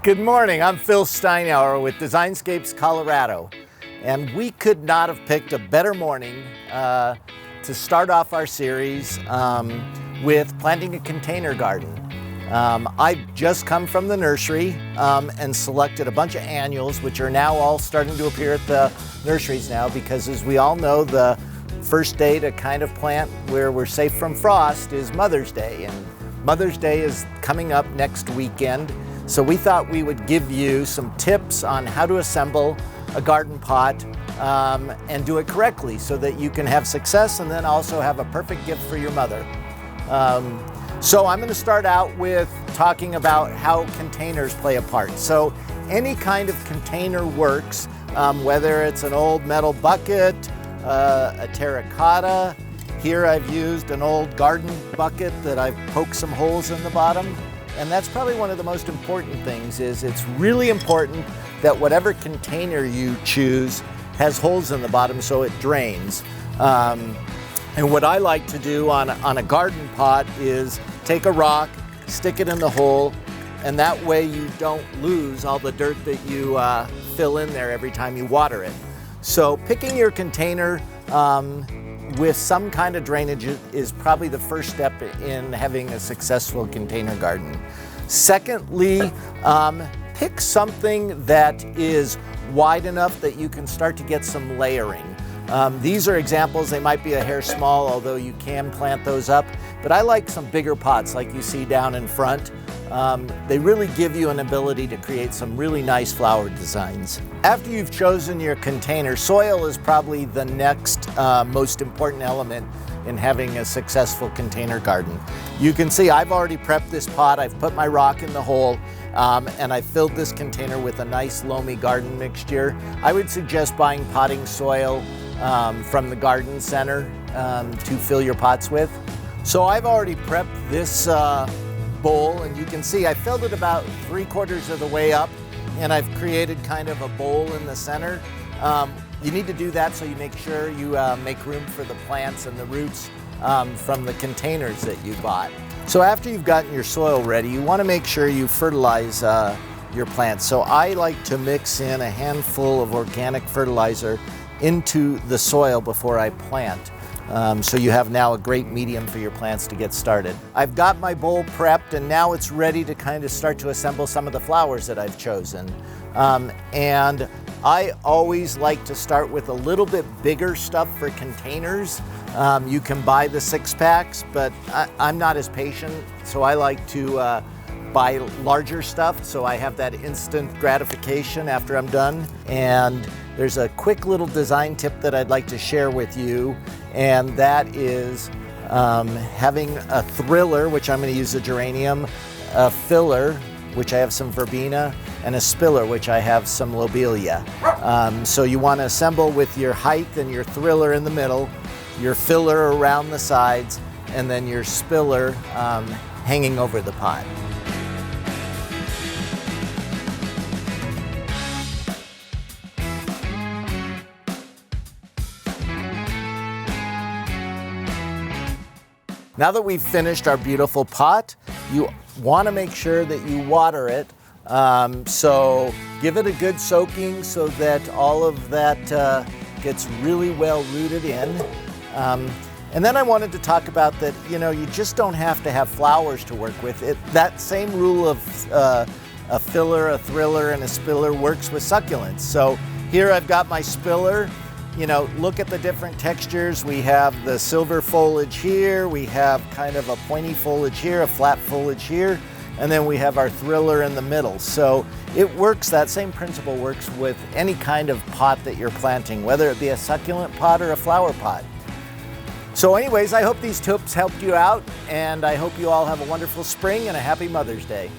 Good morning, I'm Phil Steinauer with Designscapes Colorado, and we could not have picked a better morning to start off our series with planting a container garden. I've just come from the nursery and selected a bunch of annuals, which are now all starting to appear at the nurseries now, because as we all know, the first day to kind of plant where we're safe from frost is Mother's Day, and Mother's Day is coming up next weekend. So we thought we would give you some tips on how to assemble a garden pot and do it correctly so that you can have success and then also have a perfect gift for your mother. So I'm going to start out with talking about how containers play a part. So any kind of container works, whether it's an old metal bucket, a terracotta. Here I've used an old garden bucket that I've poked some holes in the bottom. And that's probably one of the most important things, is it's really important that whatever container you choose has holes in the bottom so it drains. And what I like to do on a garden pot is take a rock, stick it in the hole, and that way you don't lose all the dirt that you fill in there every time you water it. So picking your container with some kind of drainage is probably the first step in having a successful container garden. Secondly, pick something that is wide enough that you can start to get some layering. These are examples. They might be a hair small, although you can plant those up. But I like some bigger pots like you see down in front. They really give you an ability to create some really nice flower designs. After you've chosen your container, soil is probably the next most important element in having a successful container garden. You can see I've already prepped this pot. I've put my rock in the hole and I filled this container with a nice loamy garden mixture. I would suggest buying potting soil from the garden center to fill your pots with. So I've already prepped this bowl, and you can see I filled it about 3/4 of the way up, and I've created kind of a bowl in the center. You need to do that so you make sure you make room for the plants and the roots from the containers that you bought. So after you've gotten your soil ready, you want to make sure you fertilize your plants. So I like to mix in a handful of organic fertilizer into the soil before I plant. So you have now a great medium for your plants to get started. I've got my bowl prepped, and now it's ready to kind of start to assemble some of the flowers that I've chosen. And I always like to start with a little bit bigger stuff for containers. You can buy the 6-packs, but I'm not as patient, so I like to buy larger stuff so I have that instant gratification after I'm done. And there's a quick little design tip that I'd like to share with you, and that is having a thriller, which I'm going to use a geranium, a filler, which I have some verbena, and a spiller, which I have some lobelia. So you want to assemble with your height and your thriller in the middle, your filler around the sides, and then your spiller hanging over the pot. Now that we've finished our beautiful pot, you want to make sure that you water it. So give it a good soaking so that all of that gets really well rooted in. And then I wanted to talk about that, you just don't have to have flowers to work with. That same rule of a filler, a thriller, and a spiller works with succulents. So here I've got my spiller. Look at the different textures. We have the silver foliage here, we have kind of a pointy foliage here, a flat foliage here, and then we have our thriller in the middle. So it works, that same principle works with any kind of pot that you're planting, whether it be a succulent pot or a flower pot. So anyways, I hope these tips helped you out, and I hope you all have a wonderful spring and a happy Mother's Day.